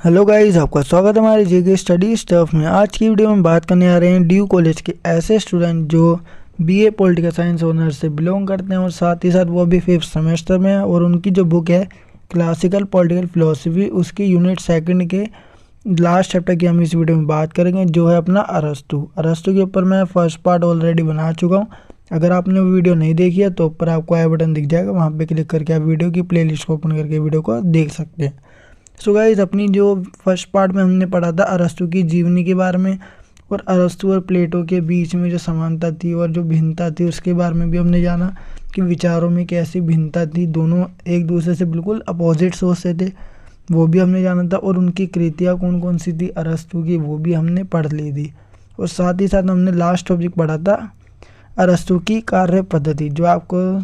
Hello guys, आपका स्वागत है हमारे जेके स्टडी स्टफ में। आज की वीडियो में बात करने आ रहे हैं ड्यू कॉलेज के ऐसे स्टूडेंट जो बीए पॉलिटिकल साइंस ऑनर्स से बिलोंग करते हैं और साथ ही साथ वो अभी 5th सेमेस्टर में है और उनकी जो बुक है क्लासिकल पॉलिटिकल फिलोसफी, उसकी यूनिट सेकंड के लास्ट चैप्टर की हम इस वीडियो में बात करेंगे, जो है अपना अरस्तु। अरस्तु के ऊपर मैं फर्स्ट पार्ट ऑलरेडी बना चुका हूँ। अगर आपने वो वीडियो नहीं देखी है तो ऊपर आपको आई बटन दिख जाएगा, वहाँ पे क्लिक करके आप वीडियो की प्लेलिस्ट को ओपन करके वीडियो को देख सकते हैं। सो गाइस, अपनी जो फर्स्ट पार्ट में हमने पढ़ा था अरस्तु की जीवनी के बारे में और अरस्तु और प्लेटो के बीच में जो समानता थी और जो भिन्नता थी उसके बारे में भी हमने जाना कि विचारों में कैसी भिन्नता थी, दोनों एक दूसरे से बिल्कुल अपोजिट सोचते थे, वो भी हमने जाना था। और उनकी कृतियाँ कौन कौन सी थी अरस्तु की, वो भी हमने पढ़ ली थी। और साथ ही साथ हमने लास्ट टॉपिक पढ़ा था अरस्तु की कार्य पद्धति, जो आपको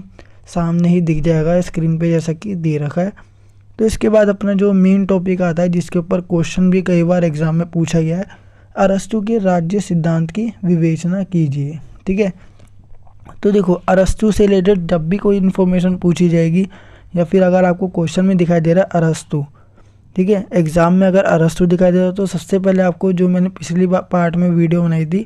सामने ही दिख जाएगा स्क्रीन पे जैसा कि दे रखा है। तो इसके बाद अपना जो मेन टॉपिक आता है, जिसके ऊपर क्वेश्चन भी कई बार एग्जाम में पूछा गया है, अरस्तु के राज्य सिद्धांत की विवेचना कीजिए। ठीक है, तो देखो अरस्तु से रिलेटेड जब भी कोई इन्फॉर्मेशन पूछी जाएगी या फिर अगर आपको क्वेश्चन में दिखाई दे रहा है अरस्तु, ठीक है, एग्जाम में अगर अरस्तु दिखाई दे रहा है तो सबसे पहले आपको, जो मैंने पिछली पार्ट में वीडियो बनाई थी,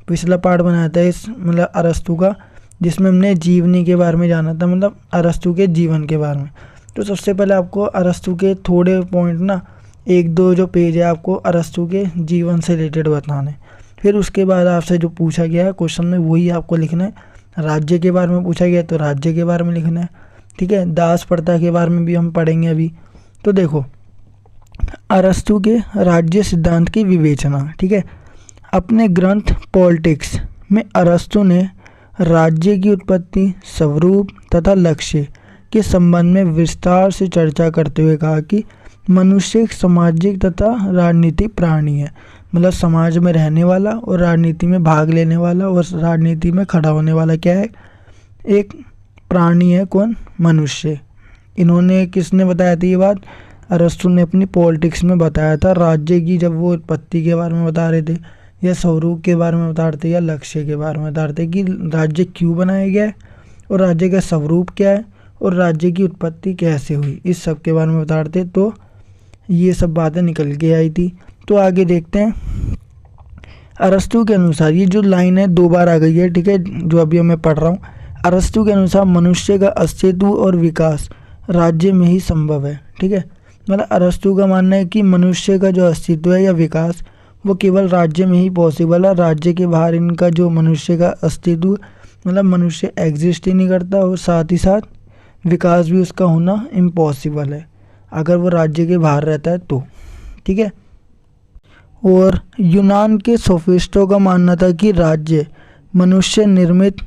पिछला पार्ट बनाया था इस मतलब अरस्तु का, जिसमें हमने जीवनी के बारे में जाना था, मतलब अरस्तु के जीवन के बारे में। तो सबसे पहले आपको अरस्तु के थोड़े पॉइंट ना, एक दो जो पेज है आपको अरस्तु के जीवन से रिलेटेड बताने। फिर उसके बाद आपसे जो पूछा गया है क्वेश्चन में वही आपको लिखना है। राज्य के बारे में पूछा गया है तो राज्य के बारे में लिखना है। ठीक है, दास प्रथा के बारे में भी हम पढ़ेंगे अभी। तो देखो अरस्तु के राज्य सिद्धांत की विवेचना। ठीक है, अपने ग्रंथ पॉलिटिक्स में अरस्तु ने राज्य की उत्पत्ति, स्वरूप तथा लक्ष्य के संबंध में विस्तार से चर्चा करते हुए कहा कि मनुष्य एक सामाजिक तथा राजनीतिक प्राणी है। मतलब समाज में रहने वाला और राजनीति में भाग लेने वाला और राजनीति में खड़ा होने वाला क्या है, एक प्राणी है। कौन? मनुष्य। इन्होंने किसने बताया था ये बात? अरस्तु ने अपनी पॉलिटिक्स में बताया था। राज्य की जब वो उत्पत्ति के बारे में बता रहे थे, या स्वरूप के बारे में बता रहे थे, या लक्ष्य के बारे में बता रहे थे कि राज्य क्यों बनाया गया है और राज्य का स्वरूप क्या है और राज्य की उत्पत्ति कैसे हुई, इस सब के बारे में बता रहे थे। तो ये सब बातें निकल के आई थी। तो आगे देखते हैं। अरस्तु के अनुसार, ये जो लाइन है 2 बार आ गई है, ठीक है, जो अभी मैं पढ़ रहा हूँ। अरस्तु के अनुसार मनुष्य का अस्तित्व और विकास राज्य में ही संभव है। ठीक है, मतलब अरस्तु का मानना है कि मनुष्य का जो अस्तित्व है या विकास वो केवल राज्य में ही पॉसिबल है। राज्य के बाहर इनका जो मनुष्य का अस्तित्व, मतलब मनुष्य एग्जिस्ट ही नहीं करता, और साथ ही साथ विकास भी उसका होना इम्पॉसिबल है अगर वो राज्य के बाहर रहता है तो। ठीक है, और यूनान के सोफिस्टों का मानना था कि राज्य मनुष्य निर्मित,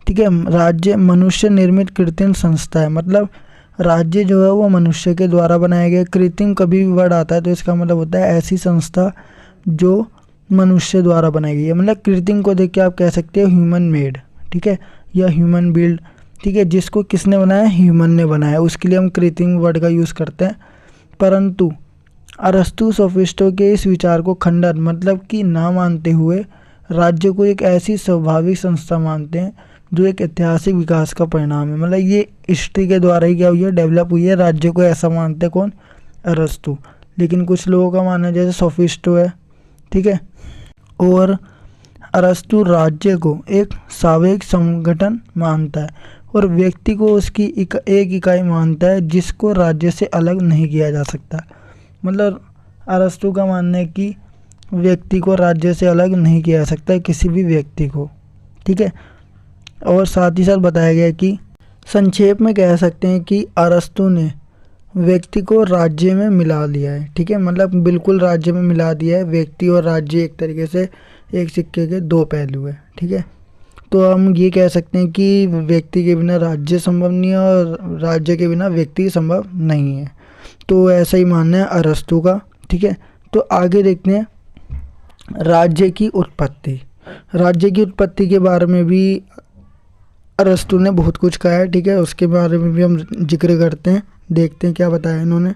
ठीक है, राज्य मनुष्य निर्मित कृत्रिम संस्था है। मतलब राज्य जो है वो मनुष्य के द्वारा बनाया गया। कृत्रिम कभी भी वर्ड आता है तो इसका मतलब होता है ऐसी संस्था जो मनुष्य द्वारा बनाई गई है। मतलब कृत्रिम को देख के आप कह सकते हो ह्यूमन मेड, ठीक है, या ह्यूमन बिल्ड। ठीक है, जिसको किसने बनाया? ह्यूमन ने बनाया, उसके लिए हम कृत्रिम वर्ड का यूज़ करते हैं। परंतु अरस्तु सोफिस्टों के इस विचार को खंडन, मतलब कि ना मानते हुए, राज्य को एक ऐसी स्वाभाविक संस्था मानते हैं जो एक ऐतिहासिक विकास का परिणाम है। मतलब ये हिस्ट्री के द्वारा ही क्या हुई है, डेवलप हुई है। राज्य को ऐसा मानते कौन? अरस्तु। लेकिन कुछ लोगों का मानना जैसे सोफिस्टो है, ठीक है, और अरस्तु राज्य को एक सामूहिक संगठन मानता है और व्यक्ति को उसकी एक इकाई मानता है जिसको राज्य से अलग नहीं किया जा सकता। मतलब अरस्तु का मानना है कि व्यक्ति को राज्य से अलग नहीं किया जा सकता, किसी भी व्यक्ति को। ठीक है, और साथ ही साथ बताया गया कि संक्षेप में कह सकते हैं कि अरस्तु ने व्यक्ति को राज्य में मिला लिया है। ठीक है, मतलब बिल्कुल राज्य में मिला दिया है। व्यक्ति और राज्य एक तरीके से एक सिक्के के 2 पहलू है। ठीक है, तो हम ये कह सकते हैं कि व्यक्ति के बिना राज्य संभव नहीं है और राज्य के बिना व्यक्ति संभव नहीं है। तो ऐसा ही मानना है अरस्तु का। ठीक है, तो आगे देखते हैं राज्य की उत्पत्ति। राज्य की उत्पत्ति के बारे में भी अरस्तु ने बहुत कुछ कहा है। ठीक है, उसके बारे में भी हम जिक्र करते हैं, देखते हैं क्या बताया इन्होंने।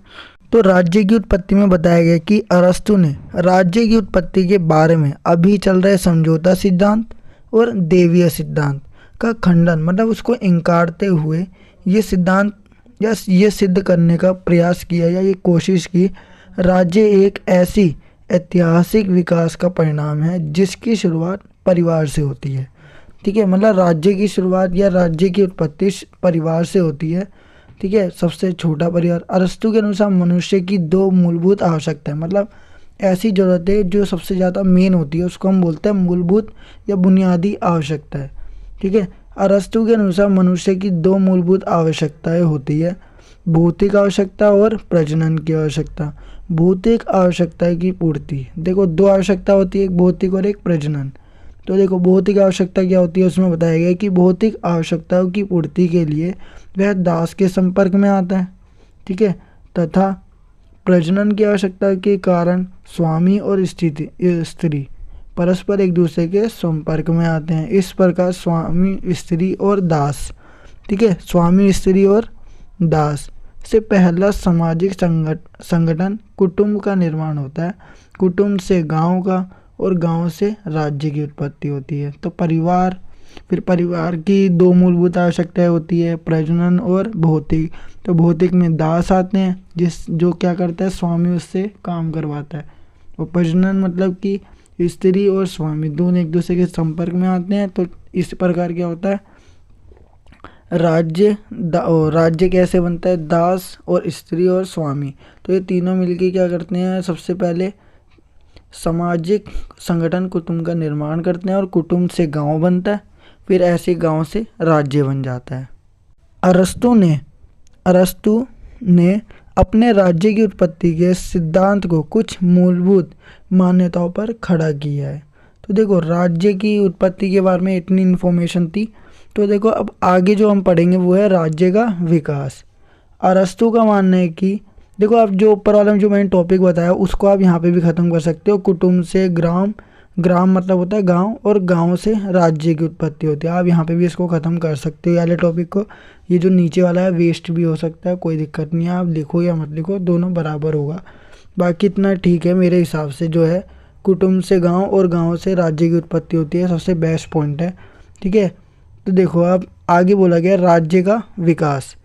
तो राज्य की उत्पत्ति में बताया गया कि अरस्तु ने राज्य की उत्पत्ति के बारे में अभी चल रहे समझौता सिद्धांत और देवीय सिद्धांत का खंडन, मतलब उसको इंकारते हुए ये सिद्धांत या ये सिद्ध करने का प्रयास किया या ये कोशिश की राज्य एक ऐसी ऐतिहासिक विकास का परिणाम है जिसकी शुरुआत परिवार से होती है। ठीक है, मतलब राज्य की शुरुआत या राज्य की उत्पत्ति परिवार से होती है। ठीक है, सबसे छोटा परिवार। अरस्तु के अनुसार मनुष्य की दो मूलभूत आवश्यकताएं, मतलब ऐसी जरूरतें जो सबसे ज़्यादा मेन होती है उसको हम बोलते हैं मूलभूत या बुनियादी आवश्यकताएं। ठीक है, अरस्तु के अनुसार मनुष्य की दो मूलभूत आवश्यकताएं होती है, भौतिक आवश्यकता और प्रजनन की आवश्यकता। भौतिक आवश्यकता की पूर्ति, देखो दो आवश्यकता होती है, एक भौतिक और एक प्रजनन। तो देखो भौतिक आवश्यकता क्या होती है, उसमें बताया गया है कि भौतिक आवश्यकताओं की पूर्ति के लिए वह दास के संपर्क में आता है। ठीक है, तथा प्रजनन की आवश्यकता के कारण स्वामी और स्त्री परस्पर एक दूसरे के संपर्क में आते हैं। इस प्रकार स्वामी स्त्री और दास, ठीक है, स्वामी स्त्री और दास से पहला सामाजिक संगठन कुटुंब का निर्माण होता है। कुटुंब से गांव का और गांव से राज्य की उत्पत्ति होती है। तो परिवार, फिर परिवार की दो मूलभूत आवश्यकताएं होती है, प्रजनन और भौतिक। तो भौतिक में दास आते हैं जो क्या करता है, स्वामी उससे काम करवाता है। और प्रजनन मतलब कि स्त्री और स्वामी दोनों एक दूसरे के संपर्क में आते हैं। तो इस प्रकार क्या होता है, राज्य कैसे बनता है, दास और स्त्री और स्वामी। तो ये तीनों मिलके क्या करते हैं, सबसे पहले सामाजिक संगठन कुटुंब का निर्माण करते हैं और कुटुंब से गांव बनता है, फिर ऐसे गांव से राज्य बन जाता है। अरस्तु ने अपने राज्य की उत्पत्ति के सिद्धांत को कुछ मूलभूत मान्यताओं पर खड़ा किया है। तो देखो राज्य की उत्पत्ति के बारे में इतनी इन्फॉर्मेशन थी। तो देखो अब आगे जो हम पढ़ेंगे वो है राज्य का विकास। अरस्तु का मानना है कि देखो आप जो ऊपर वाला जो मैंने टॉपिक बताया उसको आप यहाँ पे भी ख़त्म कर सकते हो। कुटुंब से ग्राम, ग्राम मतलब होता है गांव, और गांव से राज्य की उत्पत्ति होती है। आप यहाँ पे भी इसको ख़त्म कर सकते हो वाले टॉपिक को। ये जो नीचे वाला है वेस्ट भी हो सकता है, कोई दिक्कत नहीं है, आप लिखो या मत लिखो दोनों बराबर होगा। बाकी इतना ठीक है मेरे हिसाब से, जो है कुटुंब से गाँव और गाँव से राज्य की उत्पत्ति होती है, सबसे बेस्ट पॉइंट है। ठीक है, तो देखो अब आगे बोला गया राज्य का विकास।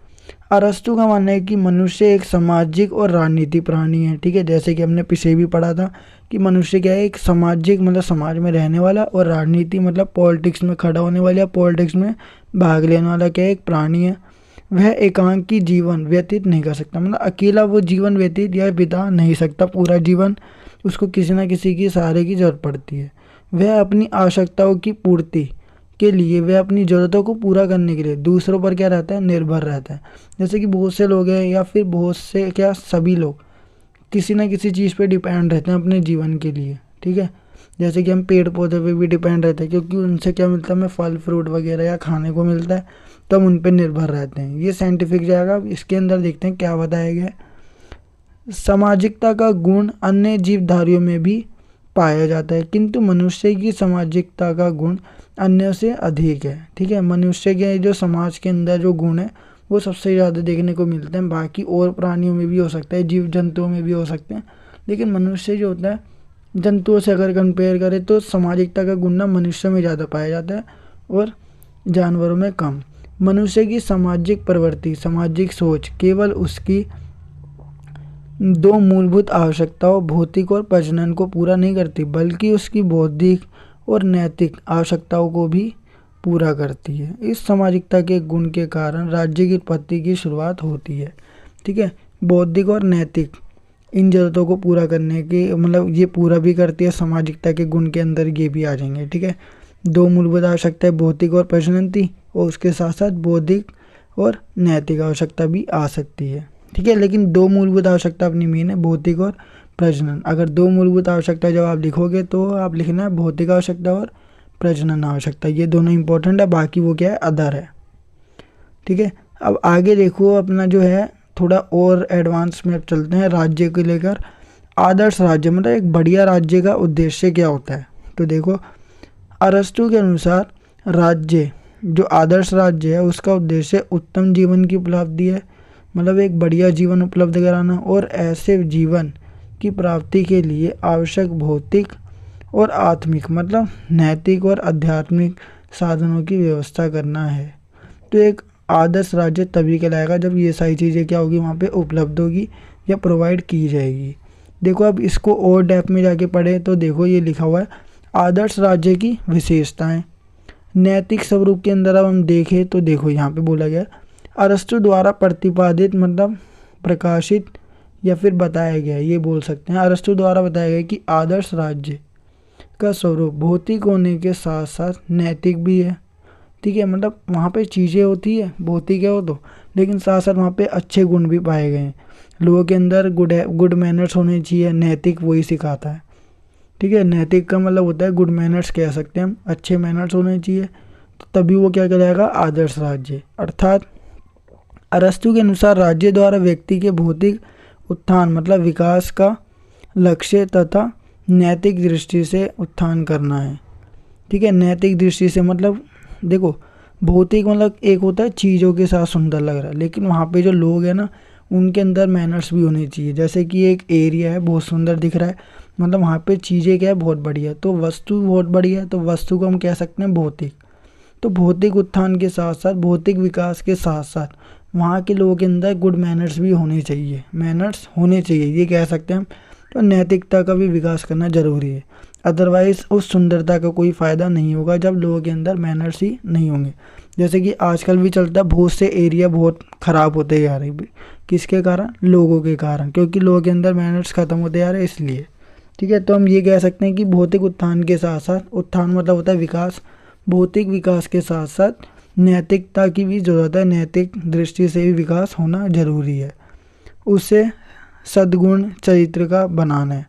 अरस्तु का मानना है कि मनुष्य एक सामाजिक और राजनीतिक प्राणी है। ठीक है, जैसे कि हमने पीछे भी पढ़ा था कि मनुष्य क्या है, एक सामाजिक मतलब समाज में रहने वाला, और राजनीति मतलब पॉलिटिक्स में खड़ा होने वाला, पॉलिटिक्स में भाग लेने वाला क्या है, एक प्राणी है। वह एकांकी जीवन व्यतीत नहीं कर सकता, मतलब अकेला वो जीवन व्यतीत या बिता नहीं सकता पूरा जीवन, उसको किसी न किसी की सहारे की जरूरत पड़ती है। वह अपनी आवश्यकताओं की पूर्ति के लिए, वह अपनी ज़रूरतों को पूरा करने के लिए दूसरों पर क्या रहता है, निर्भर रहता है। जैसे कि बहुत से लोग हैं या फिर बहुत से क्या सभी लोग किसी न किसी चीज़ पे डिपेंड रहते हैं अपने जीवन के लिए। ठीक है, जैसे कि हम पेड़ पौधे पे भी डिपेंड रहते हैं, क्योंकि उनसे क्या मिलता है, हमें फल फ्रूट वगैरह या खाने को मिलता है, तो हम उन पर निर्भर रहते हैं। ये साइंटिफिक जाएगा। इसके अंदर देखते हैं क्या बताया गया है। सामाजिकता का गुण अन्य जीवधारियों में भी पाया जाता है, किंतु मनुष्य की सामाजिकता का गुण अन्य से अधिक है। ठीक है, मनुष्य के जो समाज के अंदर जो गुण है वो सबसे ज़्यादा देखने को मिलते हैं। बाकी और प्राणियों में भी हो सकता है, जीव जंतुओं में भी हो सकते हैं, लेकिन मनुष्य जो होता है जंतुओं से अगर कंपेयर करें तो सामाजिकता का गुण ना मनुष्य में ज़्यादा पाया जाता है और जानवरों में कम। मनुष्य की सामाजिक प्रवृत्ति, सामाजिक सोच केवल उसकी दो मूलभूत आवश्यकताओं भौतिक और प्रजनन को पूरा नहीं करती, बल्कि उसकी बौद्धिक और नैतिक आवश्यकताओं को भी पूरा करती है। इस सामाजिकता के गुण के कारण राज्य की उत्पत्ति की शुरुआत होती है। ठीक है, बौद्धिक और नैतिक इन जरूरतों को पूरा करने की, मतलब ये पूरा भी करती है, सामाजिकता के गुण के अंदर ये भी आ जाएंगे। ठीक है, दो मूलभूत आवश्यकताएं भौतिक और प्रजनन थी, और उसके साथ साथ बौद्धिक और नैतिक आवश्यकता भी आ सकती है। ठीक है, लेकिन दो मूलभूत आवश्यकता अपनी मेन है, भौतिक और प्रजनन। अगर दो मूलभूत आवश्यकता जब आप लिखोगे तो आप लिखना है भौतिक आवश्यकता और प्रजनन आवश्यकता, ये दोनों इंपॉर्टेंट है, बाकी वो क्या है, अदर है। ठीक है, अब आगे देखो अपना जो है थोड़ा और एडवांस में चलते हैं राज्य को लेकर। आदर्श राज्य मतलब एक बढ़िया राज्य का उद्देश्य क्या होता है। तो देखो अरस्तु के अनुसार राज्य, जो आदर्श राज्य है उसका उद्देश्य उत्तम जीवन की उपलब्धि है, मतलब एक बढ़िया जीवन उपलब्ध कराना, और ऐसे जीवन की प्राप्ति के लिए आवश्यक भौतिक और आत्मिक मतलब नैतिक और आध्यात्मिक साधनों की व्यवस्था करना है। तो एक आदर्श राज्य तभी कहलाएगा जब ये सारी चीज़ें क्या होगी, वहाँ पे उपलब्ध होगी या प्रोवाइड की जाएगी। देखो अब इसको और डेप्थ में जाके पढ़े तो देखो ये लिखा हुआ है आदर्श राज्य की विशेषताएं। नैतिक स्वरूप के अंदर अब हम देखें तो देखो यहाँ पे बोला गया अरस्तु द्वारा प्रतिपादित मतलब प्रकाशित या फिर बताया गया, ये बोल सकते हैं अरस्तु द्वारा बताया गया कि आदर्श राज्य का स्वरूप भौतिक होने के साथ साथ नैतिक भी है। ठीक है, मतलब वहाँ पे चीज़ें होती है भौतिक है वो तो, लेकिन साथ साथ वहाँ पे अच्छे गुण भी पाए गए हैं। लोगों के अंदर गुड मैनर्स होने चाहिए, नैतिक वही सिखाता है। ठीक है, नैतिक का मतलब होता है गुड मैनर्स कह सकते हैं हम, अच्छे मैनर्स होने चाहिए, तो तभी वो क्या कहलाएगा आदर्श राज्य। अर्थात अरस्तु के अनुसार राज्य द्वारा व्यक्ति के भौतिक उत्थान मतलब विकास का लक्ष्य तथा नैतिक दृष्टि से उत्थान करना है। ठीक है, नैतिक दृष्टि से मतलब देखो भौतिक मतलब एक होता है चीज़ों के साथ सुंदर लग रहा है, लेकिन वहाँ पे जो लोग हैं ना उनके अंदर मैनर्स भी होने चाहिए। जैसे कि एक एरिया है बहुत सुंदर दिख रहा है, मतलब वहाँ पे चीज़ें क्या है बहुत बढ़िया, तो वस्तु बहुत बढ़िया है, तो वस्तु को हम कह सकते हैं भौतिक। तो भौतिक उत्थान के साथ साथ भौतिक विकास के साथ साथ वहाँ के लोगों के अंदर गुड मैनर्स भी होने चाहिए, मैनर्स होने चाहिए ये कह सकते हैं हम। तो नैतिकता का भी विकास करना जरूरी है, अदरवाइज़ उस सुंदरता का कोई फ़ायदा नहीं होगा जब लोगों के अंदर मैनर्स ही नहीं होंगे। जैसे कि आजकल भी चलता है, बहुत से एरिया बहुत ख़राब होते जा रहे हैं, किसके कारण? लोगों के कारण, क्योंकि लोगों के अंदर मैनर्स ख़त्म होते जा रहे हैं इसलिए। ठीक है, तो हम ये कह सकते हैं कि भौतिक उत्थान के साथ साथ, उत्थान मतलब होता है विकास, भौतिक विकास के साथ साथ नैतिकता की भी ज़रूरत है, नैतिक दृष्टि से भी विकास होना जरूरी है, उससे सद्गुण चरित्र का बनाना है।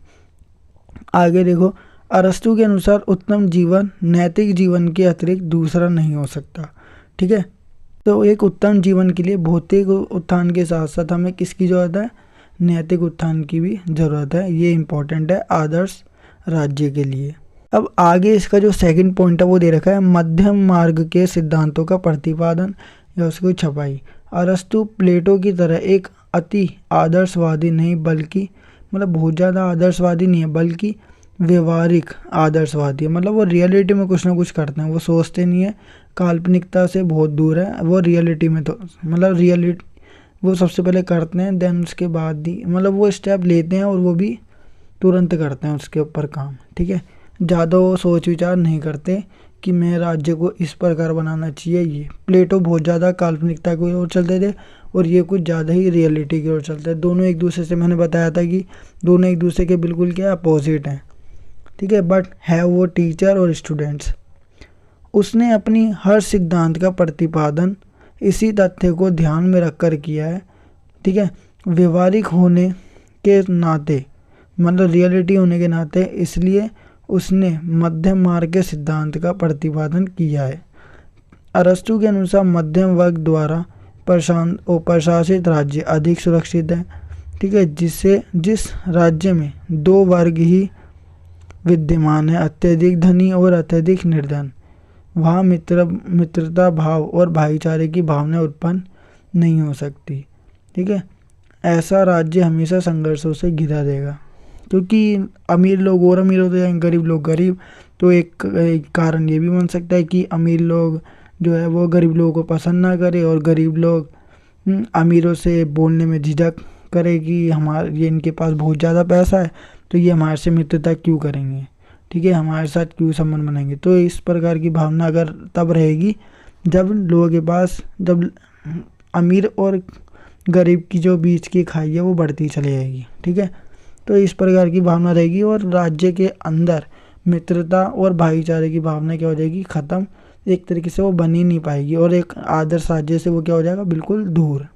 आगे देखो, अरस्तु के अनुसार उत्तम जीवन नैतिक जीवन के अतिरिक्त दूसरा नहीं हो सकता। ठीक है, तो एक उत्तम जीवन के लिए भौतिक उत्थान के साथ साथ हमें किसकी ज़रूरत है? नैतिक उत्थान की भी ज़रूरत है, ये इम्पोर्टेंट है आदर्श राज्य के लिए। अब आगे इसका जो सेकंड पॉइंट है वो दे रखा है मध्यम मार्ग के सिद्धांतों का प्रतिपादन या उसकी छपाई। अरस्तु प्लेटो की तरह एक अति आदर्शवादी नहीं, बल्कि मतलब बहुत ज़्यादा आदर्शवादी नहीं है, बल्कि व्यवहारिक आदर्शवादी है। मतलब वो रियलिटी में कुछ ना कुछ करते हैं, वो सोचते नहीं है, काल्पनिकता से बहुत दूर है, वो रियलिटी में तो मतलब रियलिटी वो सबसे पहले करते हैं, देन उसके बाद ही मतलब वो स्टेप लेते हैं और वो भी तुरंत करते हैं उसके ऊपर काम। ठीक है, ज़्यादा वो सोच विचार नहीं करते कि मैं राज्य को इस प्रकार बनाना चाहिए। ये प्लेटो बहुत ज़्यादा काल्पनिकता की ओर चलते थे और ये कुछ ज़्यादा ही रियलिटी की ओर चलते हैं। दोनों एक दूसरे से, मैंने बताया था कि दोनों एक दूसरे के बिल्कुल क्या अपोजिट हैं। ठीक है, बट है वो टीचर और स्टूडेंट्स। उसने अपनी हर सिद्धांत का प्रतिपादन इसी तथ्य को ध्यान में रखकर किया है। ठीक है, व्यवहारिक होने के नाते मतलब रियलिटी होने के नाते, इसलिए उसने मध्यम मार्ग के सिद्धांत का प्रतिपादन किया है। अरस्तु के अनुसार मध्यम वर्ग द्वारा प्रशासित राज्य अधिक सुरक्षित है। ठीक है, जिस राज्य में दो वर्ग ही विद्यमान है, अत्यधिक धनी और अत्यधिक निर्धन, वहाँ मित्रता भाव और भाईचारे की भावना उत्पन्न नहीं हो सकती। ठीक है, ऐसा राज्य हमेशा संघर्षों से घिरा रहेगा, क्योंकि अमीर लोग और अमीर होते हैं, गरीब लोग गरीब। तो एक कारण ये भी बन सकता है कि अमीर लोग जो है वो गरीब लोगों को पसंद ना करे, और गरीब लोग अमीरों से बोलने में झिझक करे कि ये इनके पास बहुत ज़्यादा पैसा है, तो ये हमारे से मित्रता क्यों करेंगे, ठीक है, हमारे साथ क्यों संबंध बनाएंगे। तो इस प्रकार की भावना अगर तब रहेगी जब लोगों के पास, जब अमीर और गरीब की जो बीच की खाई है वो बढ़ती चली जाएगी। ठीक है, तो इस प्रकार की भावना रहेगी और राज्य के अंदर मित्रता और भाईचारे की भावना क्या हो जाएगी? ख़त्म, एक तरीके से वो बन ही नहीं पाएगी, और एक आदर्श राज्य से वो क्या हो जाएगा? बिल्कुल दूर।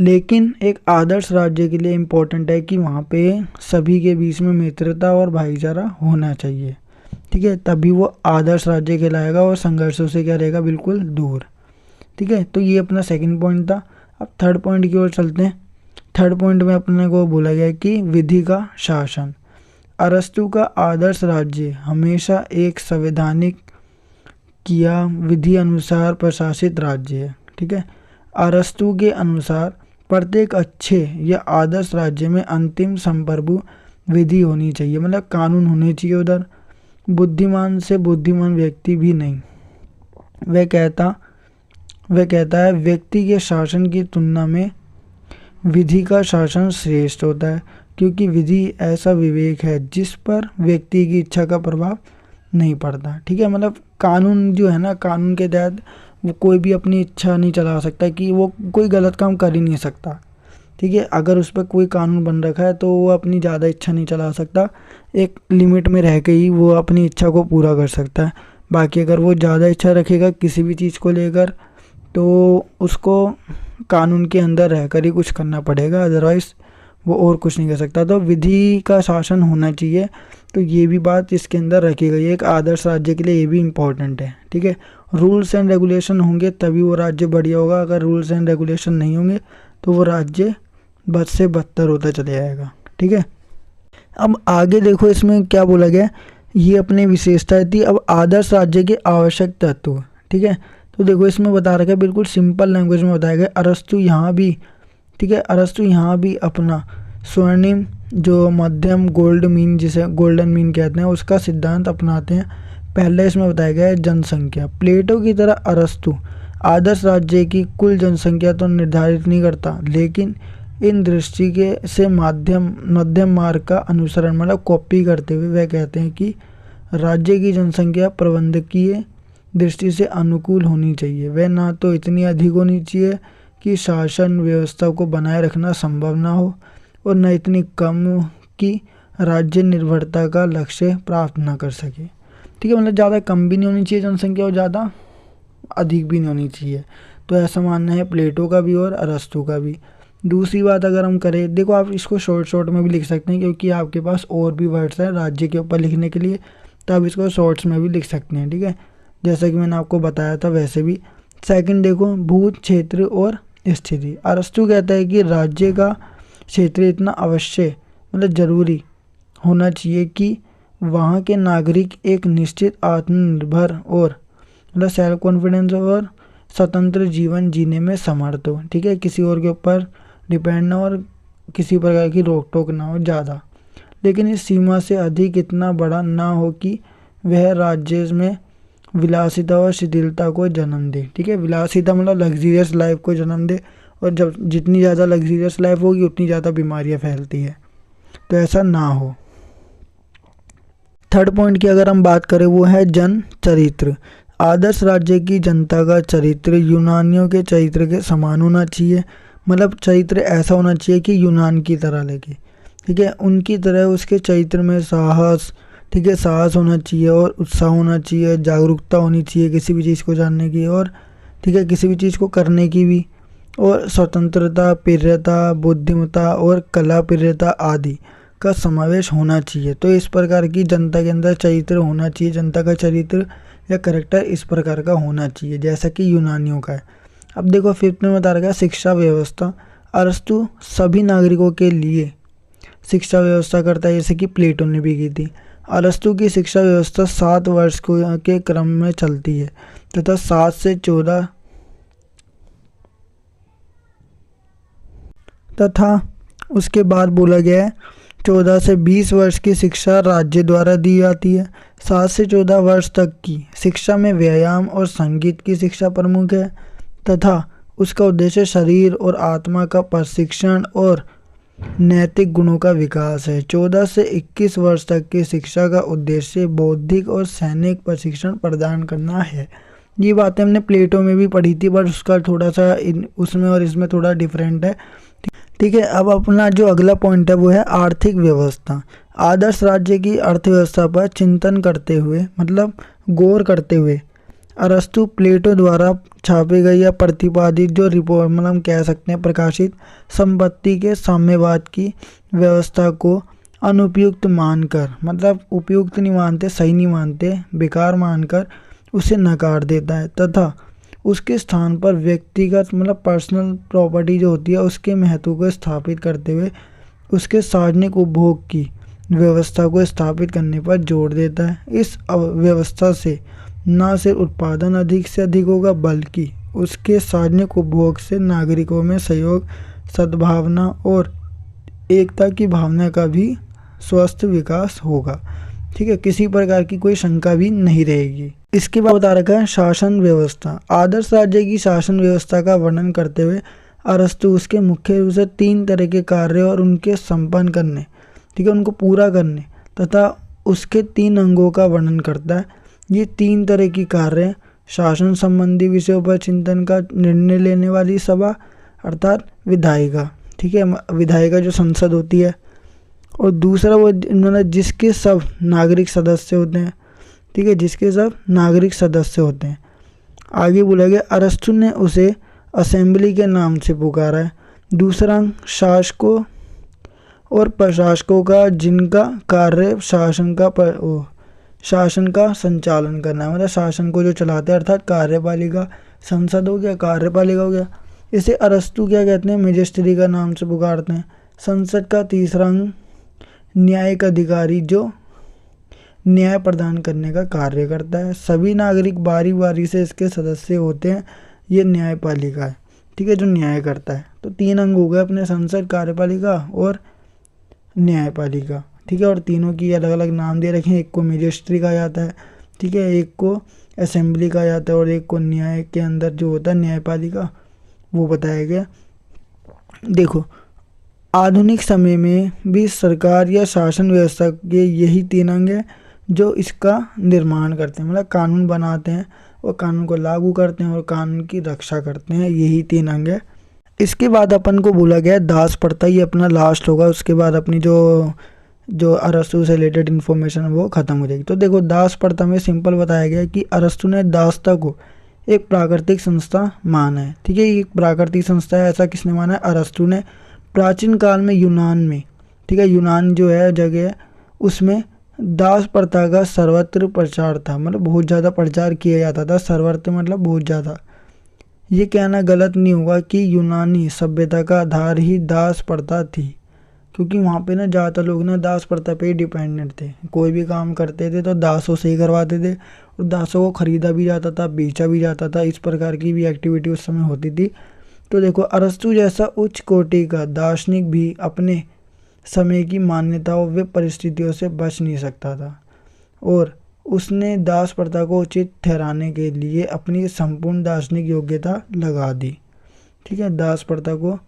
लेकिन एक आदर्श राज्य के लिए इम्पोर्टेंट है कि वहाँ पे सभी के बीच में मित्रता और भाईचारा होना चाहिए। ठीक है, तभी वो आदर्श राज्य कहलाएगा और संघर्षों से क्या रहेगा? बिल्कुल दूर। ठीक है, तो ये अपना सेकंड पॉइंट था। अब थर्ड पॉइंट की ओर चलते हैं। थर्ड पॉइंट में अपने को बोला गया कि विधि का शासन। अरस्तु का आदर्श राज्य हमेशा एक संवैधानिक किया विधि अनुसार प्रशासित राज्य है। ठीक है, अरस्तु के अनुसार प्रत्येक अच्छे या आदर्श राज्य में अंतिम संप्रभु विधि होनी चाहिए, मतलब कानून होने चाहिए उधर, बुद्धिमान से बुद्धिमान व्यक्ति भी नहीं। वह कहता है व्यक्ति के शासन की तुलना में विधि का शासन श्रेष्ठ होता है, क्योंकि विधि ऐसा विवेक है जिस पर व्यक्ति की इच्छा का प्रभाव नहीं पड़ता। ठीक है, मतलब कानून जो है ना, कानून के तहत वो कोई भी अपनी इच्छा नहीं चला सकता, कि वो कोई गलत काम कर ही नहीं सकता। ठीक है, अगर उस पर कोई कानून बन रखा है तो वो अपनी ज़्यादा इच्छा नहीं चला सकता, एक लिमिट में रह के ही वो अपनी इच्छा को पूरा कर सकता है। बाकी अगर वो ज़्यादा इच्छा रखेगा किसी भी चीज़ को लेकर तो उसको कानून के अंदर रहकर ही कुछ करना पड़ेगा, अदरवाइज़ वो और कुछ नहीं कर सकता। तो विधि का शासन होना चाहिए, तो ये भी बात इसके अंदर रखी गई है। एक आदर्श राज्य के लिए ये भी इम्पोर्टेंट है। ठीक है, रूल्स एंड रेगुलेशन होंगे तभी वो राज्य बढ़िया होगा। अगर रूल्स एंड रेगुलेशन नहीं होंगे तो वो राज्य बद से बदतर होता चले जाएगा। ठीक है, अब आगे देखो इसमें क्या बोला गया, ये अपनी विशेषताएं थी। अब आदर्श राज्य के आवश्यक तत्व। ठीक है, तो देखो इसमें बता रखा है, बिल्कुल सिंपल लैंग्वेज में बताया गया। अरस्तु यहाँ भी, ठीक है, अरस्तु यहाँ भी अपना स्वर्णिम जो मध्यम गोल्ड मीन, जिसे गोल्डन मीन कहते हैं, उसका सिद्धांत अपनाते हैं। पहले इसमें बताया गया है जनसंख्या। प्लेटो की तरह अरस्तु आदर्श राज्य की कुल जनसंख्या तो निर्धारित नहीं करता, लेकिन इन दृष्टि के से मध्यम मार्ग का अनुसरण, मतलब कॉपी करते हुए वह कहते हैं कि राज्य की जनसंख्या प्रबंधकीय दृष्टि से अनुकूल होनी चाहिए। वह ना तो इतनी अधिक होनी चाहिए कि शासन व्यवस्था को बनाए रखना संभव ना हो, और न इतनी कम कि राज्य निर्भरता का लक्ष्य प्राप्त ना कर सके। ठीक है, मतलब ज़्यादा कम भी नहीं होनी चाहिए जनसंख्या और ज़्यादा अधिक भी नहीं होनी चाहिए। तो ऐसा मानना है प्लेटो का भी और अरस्तु का भी। दूसरी बात अगर हम करें, देखो आप इसको शॉर्ट में भी लिख सकते हैं, क्योंकि आपके पास और भी वर्ड्स हैं राज्य के ऊपर लिखने के लिए, तो आप इसको शॉर्ट्स में भी लिख सकते हैं। ठीक है, जैसा कि मैंने आपको बताया था वैसे भी। सेकंड देखो, भूत क्षेत्र और स्थिति। अरस्तु कहता है कि राज्य का क्षेत्र इतना अवश्य, मतलब जरूरी होना चाहिए कि वहाँ के नागरिक एक निश्चित आत्मनिर्भर और मतलब सेल्फ कॉन्फिडेंस और स्वतंत्र जीवन जीने में समर्थ हो। ठीक है, किसी और के ऊपर डिपेंड ना और किसी प्रकार की रोक टोक ना हो ज़्यादा, लेकिन इस सीमा से अधिक इतना बड़ा ना हो कि वह राज्य में विलासिता और शिथिलता को जन्म दे। ठीक है, विलासिता मतलब लग्जीरियस लाइफ को जन्म दे, और जब जितनी ज़्यादा लग्जीरियस लाइफ होगी उतनी ज़्यादा बीमारियां फैलती है, तो ऐसा ना हो। थर्ड पॉइंट की अगर हम बात करें वो है जन चरित्र। आदर्श राज्य की जनता का चरित्र यूनानियों के चरित्र के समान होना चाहिए, मतलब चरित्र ऐसा होना चाहिए कि यूनान की तरह लगे। ठीक है, उनकी तरह उसके चरित्र में साहस, ठीक है, साहस होना चाहिए और उत्साह होना चाहिए, जागरूकता होनी चाहिए किसी भी चीज़ को जानने की, और ठीक है किसी भी चीज़ को करने की भी, और स्वतंत्रता, प्रियता, बुद्धिमत्ता और कला प्रियता आदि का समावेश होना चाहिए। तो इस प्रकार की जनता के अंदर चरित्र होना चाहिए, जनता का चरित्र या करैक्टर इस प्रकार का होना चाहिए जैसा कि यूनानियों का है। अब देखो फिफ्थ में बता रखा है शिक्षा व्यवस्था। अरस्तु सभी नागरिकों के लिए शिक्षा व्यवस्था करता है, जैसे कि प्लेटो ने भी की थी। अरस्तु की शिक्षा व्यवस्था 7 वर्ष के क्रम में चलती है तथा 7 से 14 तथा उसके बाद बोला गया है 14 से 20 वर्ष की शिक्षा राज्य द्वारा दी जाती है। 7 से 14 वर्ष तक की शिक्षा में व्यायाम और संगीत की शिक्षा प्रमुख है तथा उसका उद्देश्य शरीर और आत्मा का प्रशिक्षण और नैतिक गुणों का विकास है। 14 से 21 वर्ष तक की शिक्षा का उद्देश्य बौद्धिक और सैनिक प्रशिक्षण प्रदान करना है। ये बातें हमने प्लेटो में भी पढ़ी थी, बट उसका थोड़ा सा उसमें और इसमें थोड़ा डिफरेंट है। ठीक है, अब अपना जो अगला पॉइंट है वो है आर्थिक व्यवस्था। आदर्श राज्य की अर्थव्यवस्था पर चिंतन करते हुए, मतलब गौर करते हुए, अरस्तु प्लेटो द्वारा छापे गए या प्रतिपादित जो रिपोर्ट, मतलब कह सकते हैं प्रकाशित संपत्ति के साम्यवाद की व्यवस्था को अनुपयुक्त मानकर, मतलब उपयुक्त नहीं मानते, सही नहीं मानते, बेकार मानकर उसे नकार देता है तथा उसके स्थान पर व्यक्तिगत, मतलब पर्सनल प्रॉपर्टी जो होती है उसके महत्व को स्थापित करते हुए उसके सार्वजनिक उपभोग की व्यवस्था को स्थापित करने पर जोर देता है। इस व्यवस्था से न सिर्फ उत्पादन अधिक से अधिक होगा, बल्कि उसके सार्वजनिक उपभोग से नागरिकों में सहयोग, सद्भावना और एकता की भावना का भी स्वस्थ विकास होगा। ठीक है, किसी प्रकार की कोई शंका भी नहीं रहेगी। इसके बाद बता रखा है शासन व्यवस्था। आदर्श राज्य की शासन व्यवस्था का वर्णन करते हुए अरस्तु उसके मुख्य रूप से 3 तरह के कार्य और उनके संपन्न करने, ठीक है, उनको पूरा करने तथा उसके 3 अंगों का वर्णन करता है। ये 3 तरह की कार्य शासन संबंधी विषयों पर चिंतन का निर्णय लेने वाली सभा अर्थात विधायिका, ठीक है, विधायिका जो संसद होती है, और दूसरा वो मतलब जिसके सब नागरिक सदस्य होते हैं, ठीक है, जिसके सब नागरिक सदस्य होते हैं। आगे बोला गया अरस्तु ने उसे असेंबली के नाम से पुकारा है। दूसरा अंग शासकों और प्रशासकों का जिनका कार्य शासन का संचालन करना है, मतलब शासन को जो चलाते हैं, अर्थात कार्यपालिका, संसद हो गया, कार्यपालिका हो गया। इसे अरस्तु क्या कहते हैं, मजिस्ट्री का नाम से पुकारते हैं। संसद का तीसरा अंग न्यायिक अधिकारी जो न्याय प्रदान करने का कार्य करता है। सभी नागरिक बारी बारी से इसके सदस्य होते हैं। ये न्यायपालिका है, ठीक है, जो न्याय करता है। तो 3 अंग हो गए अपने, संसद, कार्यपालिका और न्यायपालिका, ठीक है, और तीनों की अलग अलग नाम दे रखे हैं। एक को मजिस्ट्री कहा जाता है, ठीक है, एक को असेंबली कहा जाता है और एक को न्याय के अंदर जो होता है न्यायपालिका, वो बताया गया। देखो आधुनिक समय में भी सरकार या शासन व्यवस्था के यही 3 अंग हैं जो इसका निर्माण करते हैं, मतलब कानून बनाते हैं और कानून को लागू करते हैं और कानून की रक्षा करते हैं। यही 3 अंग है। इसके बाद अपन को बोला गया दास प्रथा, ये अपना लास्ट होगा। उसके बाद अपनी जो अरस्तु से रिलेटेड इन्फॉर्मेशन वो खत्म हो जाएगी। तो देखो दास प्रथा में सिंपल बताया गया कि अरस्तु ने दासता को एक प्राकृतिक संस्था माना है, ठीक है, ये एक प्राकृतिक संस्था है। ऐसा किसने माना है, अरस्तु ने। प्राचीन काल में यूनान में, ठीक है, यूनान जो है जगह है, उसमें दास प्रथा का सर्वत्र प्रचार था, मतलब बहुत ज़्यादा प्रचार किया जाता था। सर्वत्र मतलब बहुत ज़्यादा। ये कहना गलत नहीं होगा कि यूनानी सभ्यता का आधार ही दास प्रथा थी, क्योंकि वहाँ पे ना ज़्यादातर लोग ना दास प्रथा पे ही डिपेंडेंट थे। कोई भी काम करते थे तो दासों से ही करवाते थे और दासों को खरीदा भी जाता था, बेचा भी जाता था। इस प्रकार की भी एक्टिविटी उस समय होती थी। तो देखो अरस्तु जैसा उच्च कोटि का दार्शनिक भी अपने समय की मान्यताओं व परिस्थितियों से बच नहीं सकता था और उसने दास प्रथा को उचित ठहराने के लिए अपनी संपूर्ण दार्शनिक योग्यता लगा दी, ठीक है। दास प्रथा को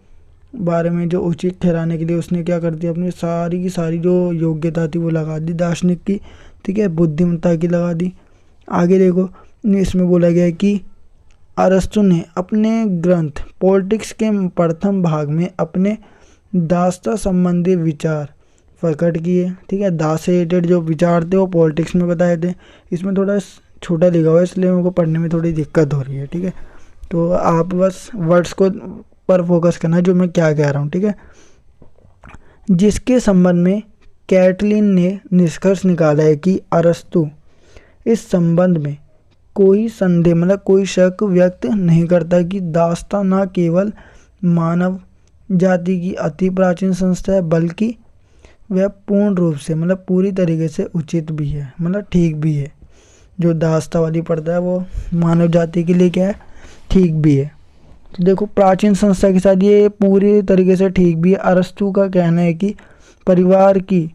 बारे में जो उचित ठहराने के लिए उसने क्या कर दिया, अपनी सारी की सारी जो योग्यता थी वो लगा दी दार्शनिक की, ठीक है, बुद्धिमत्ता की लगा दी। आगे देखो इसमें बोला गया है कि अरस्तु ने अपने ग्रंथ पॉलिटिक्स के प्रथम भाग में अपने दासता संबंधी विचार प्रकट किए, ठीक है। दास से रिलेटेड जो विचार थे वो पॉलिटिक्स में बताए थे। इसमें थोड़ा छोटा लिखा हुआ है इसलिए मेरे को पढ़ने में थोड़ी दिक्कत हो रही है, ठीक है। तो आप बस वर्ड्स को पर फोकस करना जो मैं क्या कह रहा हूँ, ठीक है। जिसके संबंध में कैटलिन ने निष्कर्ष निकाला है कि अरस्तु इस संबंध में कोई संदेह मतलब कोई शक व्यक्त नहीं करता कि दासता न केवल मानव जाति की अति प्राचीन संस्था है बल्कि वह पूर्ण रूप से मतलब पूरी तरीके से उचित भी है, मतलब ठीक भी है। जो दासता वाली प्रथा है वो मानव जाति के लिए क्या है, ठीक भी है। तो देखो प्राचीन संस्था के साथ ये पूरी तरीके से ठीक भी है। अरस्तु का कहना है कि परिवार की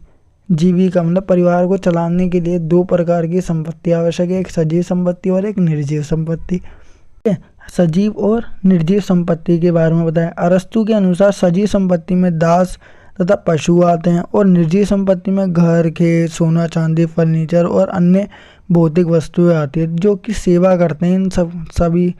जीविका मतलब परिवार को चलाने के लिए 2 प्रकार की संपत्ति आवश्यक है, एक सजीव संपत्ति और एक निर्जीव संपत्ति। सजीव और निर्जीव संपत्ति के बारे में बताया। अरस्तु के अनुसार सजीव संपत्ति में दास तथा पशु आते हैं और निर्जीव संपत्ति में घर, खेत, सोना, चांदी, फर्नीचर और अन्य भौतिक वस्तुएं आती है जो कि सेवा करते हैं। इन सभी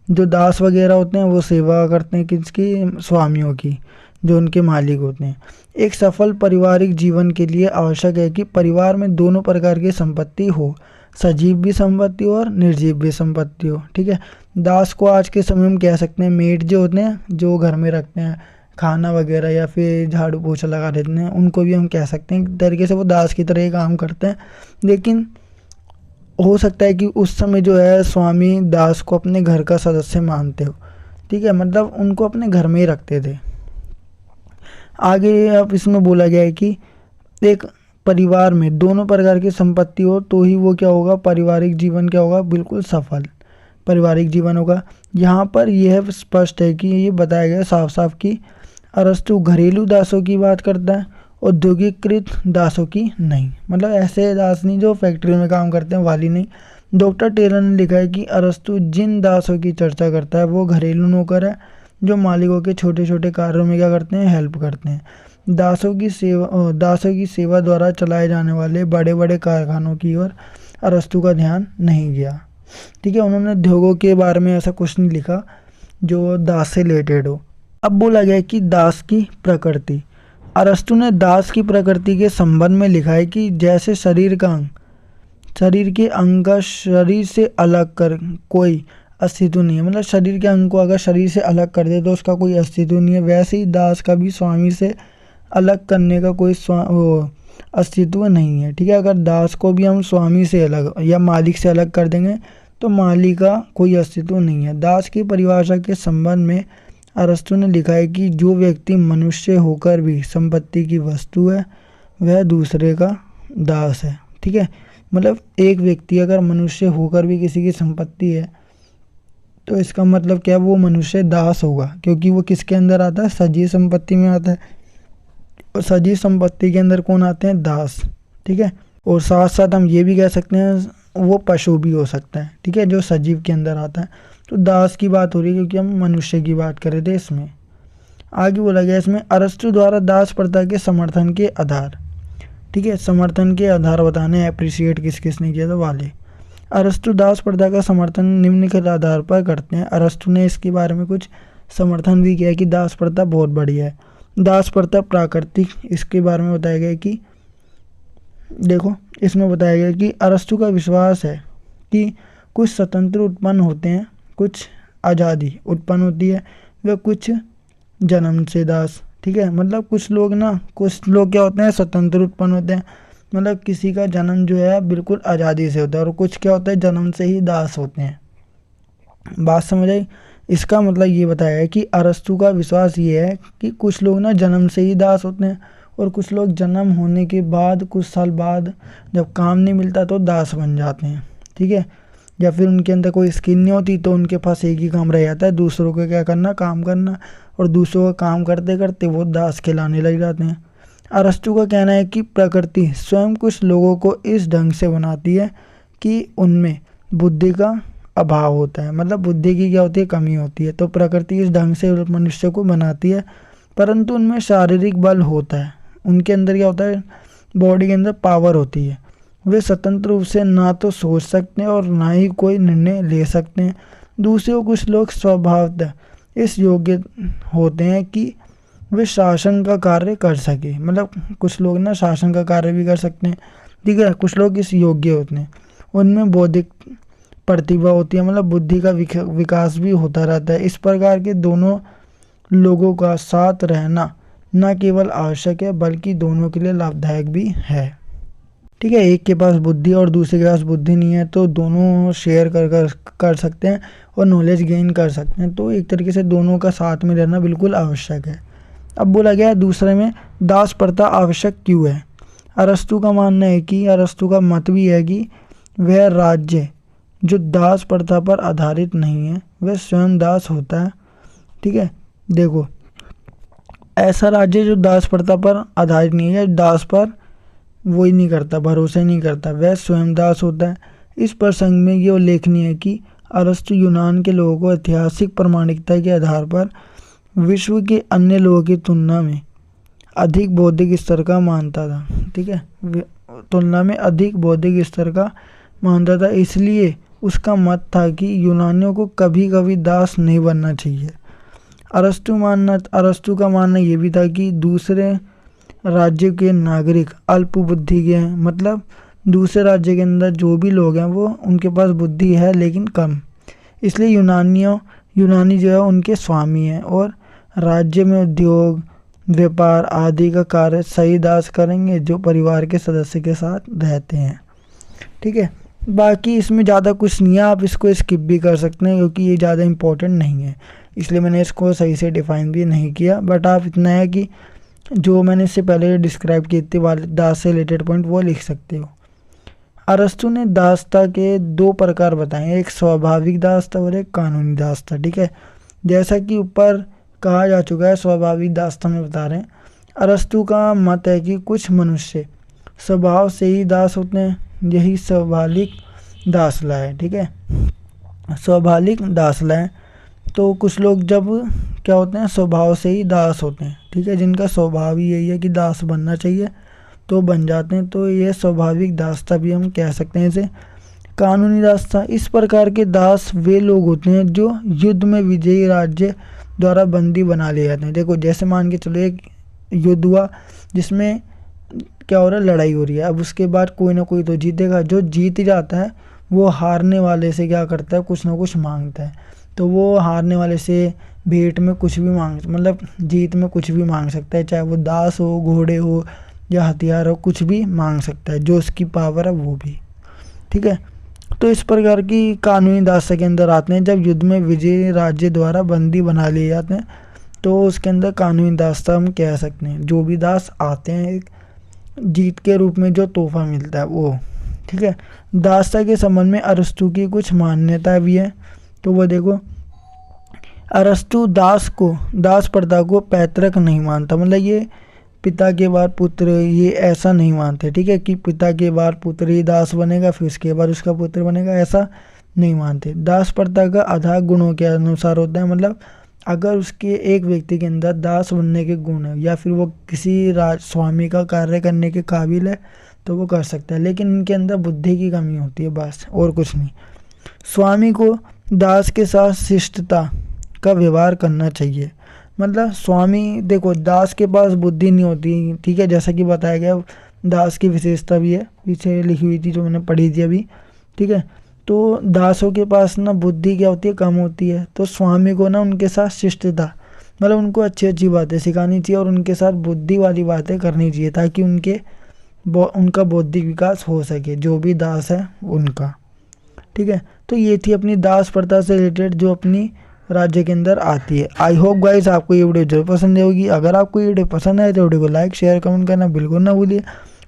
जो दास वगैरह होते हैं वो सेवा करते हैं किसकी, स्वामियों की, जो उनके मालिक होते हैं। एक सफल पारिवारिक जीवन के लिए आवश्यक है कि परिवार में दोनों प्रकार की संपत्ति हो, सजीव भी संपत्ति और निर्जीव भी संपत्ति हो, ठीक है। दास को आज के समय में कह सकते हैं मेड जो होते हैं, जो घर में रखते हैं खाना वगैरह या फिर झाड़ू पोछा लगा देते हैं, उनको भी हम कह सकते हैं एक तरीके से वो दास की तरह ही काम करते हैं। लेकिन हो सकता है कि उस समय जो है स्वामी दास को अपने घर का सदस्य मानते हो, ठीक है, मतलब उनको अपने घर में ही रखते थे। आगे अब इसमें बोला गया है कि एक परिवार में दोनों प्रकार की संपत्ति हो तो ही वो क्या होगा, पारिवारिक जीवन क्या होगा, बिल्कुल सफल पारिवारिक जीवन होगा। यहाँ पर यह स्पष्ट है कि ये बताया गया साफ साफ कि अरस्तु घरेलू दासों की बात करता है, औद्योगिकृत दासों की नहीं, मतलब ऐसे दास नहीं जो फैक्ट्री में काम करते हैं वाली नहीं। डॉक्टर टेलर ने लिखा है कि अरस्तु जिन दासों की चर्चा करता है वो घरेलू नौकर है जो मालिकों के छोटे छोटे कार्यों में क्या करते हैं, हेल्प करते हैं। दासों की सेवा द्वारा चलाए जाने वाले बड़े बड़े कारखानों की ओर अरस्तु का ध्यान नहीं गया। ठीक है, उन्होंने उद्योगों के बारे में ऐसा कुछ नहीं लिखा जो दास से रिलेटेड हो। अब बोला गया कि दास की प्रकृति। अरस्तु ने दास की प्रकृति के संबंध में लिखा है कि जैसे शरीर के अंग का शरीर से अलग कर कोई अस्तित्व नहीं है, मतलब शरीर के अंग को अगर शरीर से अलग कर दे तो उसका कोई अस्तित्व नहीं है, वैसे ही दास का भी स्वामी से अलग करने का कोई अस्तित्व नहीं है। ठीक है, अगर दास को भी हम स्वामी से अलग या मालिक से अलग कर देंगे तो मालिक का कोई अस्तित्व नहीं है। दास की परिभाषा के संबंध में अरस्तु ने लिखा है कि जो व्यक्ति मनुष्य होकर भी संपत्ति की वस्तु है वह दूसरे का दास है। ठीक है, मतलब एक व्यक्ति अगर मनुष्य होकर भी किसी की संपत्ति है तो इसका मतलब क्या है, वो मनुष्य दास होगा, क्योंकि वो किसके अंदर आता है, सजीव संपत्ति में आता है, और सजीव संपत्ति के अंदर कौन आते हैं, दास। ठीक है, और साथ साथ हम ये भी कह सकते हैं वो पशु भी हो सकता है। ठीक है, जो सजीव के अंदर आता है। तो दास की बात हो रही है क्योंकि हम मनुष्य की बात कर रहे थे इसमें। आगे बोला गया इसमें अरस्तु द्वारा दास प्रथा के समर्थन के आधार। ठीक है, समर्थन के आधार बताने, अप्रिशिएट किस किस ने किया था वाले। अरस्तु दास प्रथा का समर्थन निम्नलिखित आधार पर करते हैं। अरस्तु ने इसके बारे में कुछ समर्थन भी किया कि दास प्रथा बहुत बढ़िया है। दास प्रथा प्राकृतिक, इसके बारे में बताया गया कि देखो इसमें बताया गया कि अरस्तु का विश्वास है कि कुछ स्वतंत्र उत्पन्न होते हैं, कुछ आज़ादी उत्पन्न होती है, व कुछ जन्म से दास। ठीक है, मतलब कुछ लोग क्या होते हैं, स्वतंत्र उत्पन्न होते हैं, मतलब किसी का जन्म जो है बिल्कुल आज़ादी से होता है, और कुछ क्या होता है, जन्म से ही दास होते हैं। बात समझ आई। इसका मतलब ये बताया है कि अरस्तु का विश्वास ये है कि कुछ लोग जन्म से ही दास होते हैं, और कुछ लोग जन्म होने के बाद कुछ साल बाद जब काम नहीं मिलता तो दास बन जाते हैं। ठीक है, या फिर उनके अंदर कोई स्किल नहीं होती तो उनके पास एक ही काम रह जाता है, दूसरों को क्या करना, काम करना, और दूसरों का काम करते करते वो दास कहलाने लग जाते हैं। अरस्तु का कहना है कि प्रकृति स्वयं कुछ लोगों को इस ढंग से बनाती है कि उनमें बुद्धि का अभाव होता है, मतलब बुद्धि की क्या होती है, कमी होती है। तो प्रकृति इस ढंग से मनुष्य को बनाती है, परंतु उनमें शारीरिक बल होता है, उनके अंदर क्या होता है, बॉडी के अंदर पावर होती है। वे स्वतंत्र रूप से ना तो सोच सकते हैं और ना ही कोई निर्णय ले सकते हैं। दूसरे कुछ लोग स्वभावतः इस योग्य होते हैं कि वे शासन का कार्य कर सके, मतलब कुछ लोग शासन का कार्य भी कर सकते हैं। ठीक है, कुछ लोग इस योग्य होते हैं, उनमें बौद्धिक प्रतिभा होती है, मतलब बुद्धि का विकास भी होता रहता है। इस प्रकार के दोनों लोगों का साथ रहना न केवल आवश्यक है बल्कि दोनों के लिए लाभदायक भी है। ठीक है, एक के पास बुद्धि और दूसरे के पास बुद्धि नहीं है तो दोनों शेयर कर सकते हैं और नॉलेज गेन कर सकते हैं। तो एक तरीके से दोनों का साथ में रहना बिल्कुल आवश्यक है। अब बोला गया है दूसरे में दास प्रथा आवश्यक क्यों है। अरस्तु का मानना है कि अरस्तु का मत भी है कि वह राज्य जो दास प्रथा पर आधारित नहीं है वह स्वयं दास होता है। ठीक है, देखो ऐसा राज्य जो दास प्रथा पर आधारित नहीं है, दास पर वही नहीं करता, भरोसा नहीं करता, वह स्वयं दास होता है। इस प्रसंग में ये उल्लेखनीय है कि अरस्तु यूनान के लोगों को ऐतिहासिक प्रामाणिकता के आधार पर विश्व के अन्य लोगों की तुलना में अधिक बौद्धिक स्तर का मानता था। ठीक है, तुलना में अधिक बौद्धिक स्तर का मानता था, इसलिए उसका मत था कि यूनानियों को कभी कभी दास नहीं बनना चाहिए। अरस्तु का मानना ये भी था कि दूसरे राज्य के नागरिक अल्प बुद्धि के हैं, मतलब दूसरे राज्य के अंदर जो भी लोग हैं वो उनके पास बुद्धि है लेकिन कम, इसलिए यूनानी जो है उनके स्वामी हैं और राज्य में उद्योग व्यापार आदि का कार्य सही दास करेंगे जो परिवार के सदस्य के साथ रहते हैं। ठीक है, बाकी इसमें ज़्यादा कुछ नहीं है, आप इसको स्किप भी कर सकते हैं क्योंकि ये ज़्यादा इम्पोर्टेंट नहीं है, इसलिए मैंने इसको सही से डिफाइन भी नहीं किया। बट आप इतना है कि जो मैंने इससे पहले डिस्क्राइब किए थे वाले दास से रिलेटेड पॉइंट वो लिख सकते हो। अरस्तु ने दासता के दो प्रकार बताए, एक स्वाभाविक दासता और एक कानूनी दासता। ठीक है, जैसा कि ऊपर कहा जा चुका है स्वाभाविक दासता में बता रहे हैं। अरस्तु का मत है कि कुछ मनुष्य स्वभाव से ही दास होते हैं, यही स्वाभाविक दासला है। ठीक है, स्वाभाविक दासला है तो कुछ लोग जब क्या होते हैं स्वभाव से ही दास होते हैं, ठीक है, जिनका स्वभाव ही यही है कि दास बनना चाहिए तो बन जाते हैं, तो ये स्वाभाविक दासता भी हम कह सकते हैं इसे। कानूनी दासता, इस प्रकार के दास वे लोग होते हैं जो युद्ध में विजयी राज्य द्वारा बंदी बना लिए जाते हैं। देखो जैसे मान के चलो एक युद्ध हुआ जिसमें क्या हो रहा है, लड़ाई हो रही है, अब उसके बाद कोई ना कोई तो जीतेगा, जो जीत जाता है वो हारने वाले से क्या करता है, कुछ ना कुछ मांगता है। तो वो हारने वाले से भेंट में कुछ भी मांग, मतलब जीत में कुछ भी मांग सकता है, चाहे वो दास हो, घोड़े हो या हथियार हो, कुछ भी मांग सकता है, जो उसकी पावर है वो भी, ठीक है। तो इस प्रकार की कानूनी दासता के अंदर आते हैं जब युद्ध में विजयी राज्य द्वारा बंदी बना लिए जाते हैं, तो उसके अंदर कानूनी दासता हम कह सकते हैं। जो भी दास आते हैं एक जीत के रूप में जो तोहफा मिलता है वो, ठीक है। दासता के संबंध में अरस्तु की कुछ मान्यता भी है, तो वो देखो, अरस्तु दास प्रथा को पैतृक नहीं मानता, मतलब ये पिता के बाद पुत्र ये ऐसा नहीं मानते, ठीक है, कि पिता के बाद पुत्र ही दास बनेगा फिर उसके बाद उसका पुत्र बनेगा, ऐसा नहीं मानते। दास प्रथा का आधार गुणों के अनुसार होता है, मतलब अगर उसके एक व्यक्ति के अंदर दास बनने के गुण है या फिर वो किसी स्वामी का कार्य करने के काबिल है तो वो कर सकता है, लेकिन इनके अंदर बुद्धि की कमी होती है बस, और कुछ नहीं। स्वामी को दास के साथ शिष्टता का व्यवहार करना चाहिए, मतलब स्वामी, देखो दास के पास बुद्धि नहीं होती, ठीक है, जैसा कि बताया गया दास की विशेषता भी है, पीछे लिखी हुई थी जो मैंने पढ़ी थी अभी, ठीक है। तो दासों के पास ना बुद्धि क्या होती है, कम होती है, तो स्वामी को ना उनके साथ शिष्टता, मतलब उनको अच्छी अच्छी बातें सिखानी चाहिए और उनके साथ बुद्धि वाली बातें करनी चाहिए ताकि उनका बौद्धिक विकास हो सके, जो भी दास है उनका, ठीक है। तो ये थी अपनी दास प्रथा से रिलेटेड जो अपनी राज्य के अंदर आती है। आई होप गाइस आपको ये वीडियो जरूर पसंद होगी। अगर आपको ये वीडियो पसंद आए तो वीडियो को लाइक शेयर कमेंट करना बिल्कुल ना भूलिए,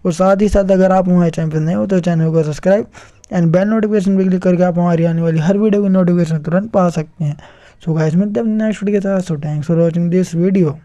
और साथ ही साथ अगर आप हमारे चैनल पर नए हो तो चैनल को सब्सक्राइब एंड बेल नोटिफिकेशन भी क्लिक करके आप हमारी आने वाली हर वीडियो की नोटिफिकेशन तुरंत पा सकते हैं। सो गाइस मिलते हैं नेक्स्ट वीडियो के साथ। So thanks for watching this video.